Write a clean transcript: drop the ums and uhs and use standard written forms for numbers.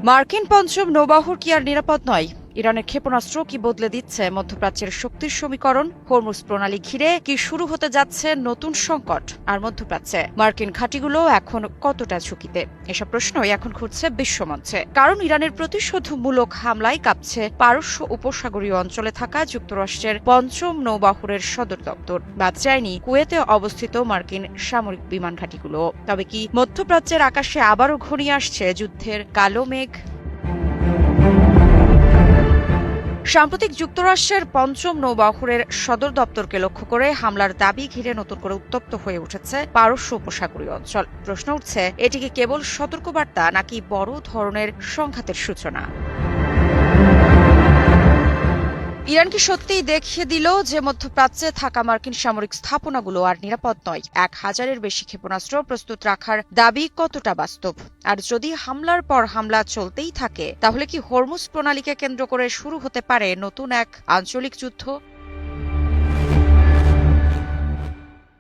মার্কিন পঞ্চম নৌবাহর কি আর নিরাপদ নয়? ইরানের ক্ষেপণাস্ত্র কি বদলে দিচ্ছে মধ্যপ্রাচ্যের শক্তির সমীকরণ? হরমুজ প্রণালী ঘিরে কি শুরু হতে যাচ্ছে নতুন সংকট? আর মধ্যপ্রাচ্যে মার্কিন ঘাঁটিগুলো এখন কতটা ঝুঁকিতে? এসব প্রশ্নই এখন ঘুরছে বিশ্বমঞ্চে। কারণ ইরানের প্রতিশোধমূলক হামলায় কাঁপছে পারস্য উপসাগরীয় অঞ্চলে থাকা যুক্তরাষ্ট্রের পঞ্চম নৌবাহরের সদর দপ্তর। বাদ যায়নি কুয়েতে অবস্থিত মার্কিন সামরিক বিমান ঘাঁটিগুলো। তবে কি মধ্যপ্রাচ্যের আকাশে আবারও ঘনিয়ে আসছে যুদ্ধের কালো মেঘ? সাম্প্রতিক যুক্তরাষ্ট্রের পঞ্চম নৌবাহরের সদর দপ্তরকে লক্ষ্য করে হামলার দাবি ঘিরে নতুন করে উত্তপ্ত হয়ে উঠেছে পারস্য উপসাগরীয় অঞ্চল। প্রশ্ন উঠছে, এটি কি কেবল সতর্কবার্তা নাকি বড় ধরনের সংঘাতের সূচনা? ইরান কি সত্যিই দেখিয়ে দিল যে মধ্যপ্রাচ্যে থাকা মার্কিন সামরিক স্থাপনাগুলো আর নিরাপদ নয়? 1000-এর বেশি ক্ষেপণাস্ত্র প্রস্তুত রাখার দাবি কতটা বাস্তব? আর যদি হামলার পর হামলা চলতেই থাকে, তাহলে কি হরমুজ প্রণালীকে কেন্দ্র করে শুরু হতে পারে নতুন এক আঞ্চলিক যুদ্ধ?